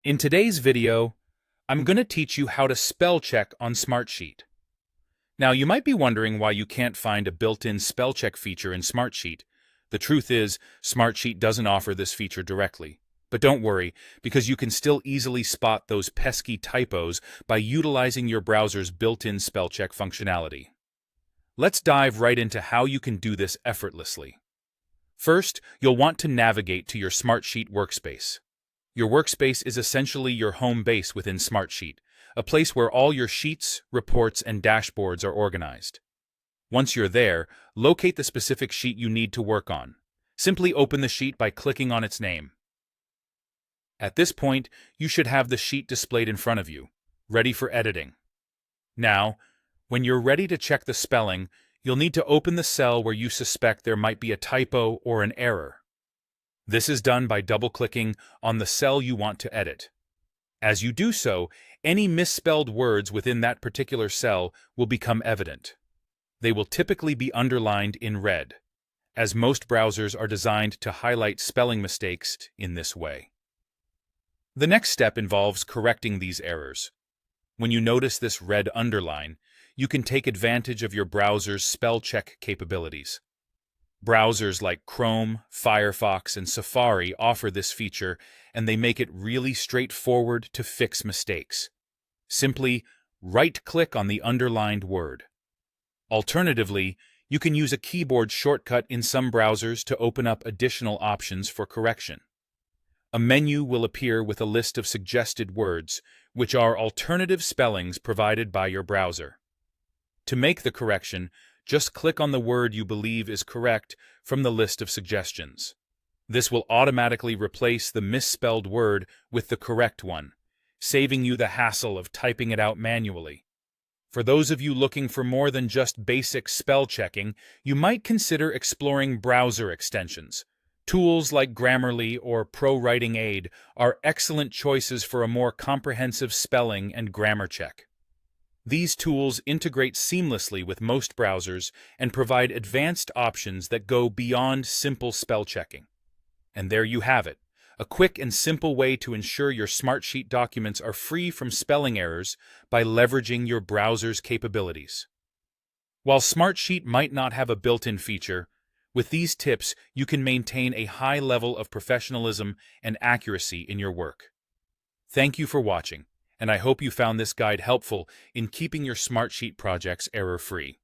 In today's video, I'm going to teach you how to spell check on Smartsheet. Now, you might be wondering why you can't find a built-in spell check feature in Smartsheet. The truth is, Smartsheet doesn't offer this feature directly. But don't worry, because you can still easily spot those pesky typos by utilizing your browser's built-in spell check functionality. Let's dive right into how you can do this effortlessly. First, you'll want to navigate to your Smartsheet workspace. Your workspace is essentially your home base within Smartsheet, a place where all your sheets, reports, and dashboards are organized. Once you're there, locate the specific sheet you need to work on. Simply open the sheet by clicking on its name. At this point, you should have the sheet displayed in front of you, ready for editing. Now, when you're ready to check the spelling, you'll need to open the cell where you suspect there might be a typo or an error. This is done by double-clicking on the cell you want to edit. As you do so, any misspelled words within that particular cell will become evident. They will typically be underlined in red, as most browsers are designed to highlight spelling mistakes in this way. The next step involves correcting these errors. When you notice this red underline, you can take advantage of your browser's spell check capabilities. Browsers like Chrome, Firefox, and Safari offer this feature, and they make it really straightforward to fix mistakes. Simply right-click on the underlined word. Alternatively, you can use a keyboard shortcut in some browsers to open up additional options for correction. A menu will appear with a list of suggested words, which are alternative spellings provided by your browser. To make the correction, just click on the word you believe is correct from the list of suggestions. This will automatically replace the misspelled word with the correct one, saving you the hassle of typing it out manually. For those of you looking for more than just basic spell checking, you might consider exploring browser extensions. Tools like Grammarly or Pro Writing Aid are excellent choices for a more comprehensive spelling and grammar check. These tools integrate seamlessly with most browsers and provide advanced options that go beyond simple spell checking. And there you have it, a quick and simple way to ensure your Smartsheet documents are free from spelling errors by leveraging your browser's capabilities. While Smartsheet might not have a built-in feature, with these tips you can maintain a high level of professionalism and accuracy in your work. Thank you for watching, and I hope you found this guide helpful in keeping your Smartsheet projects error-free.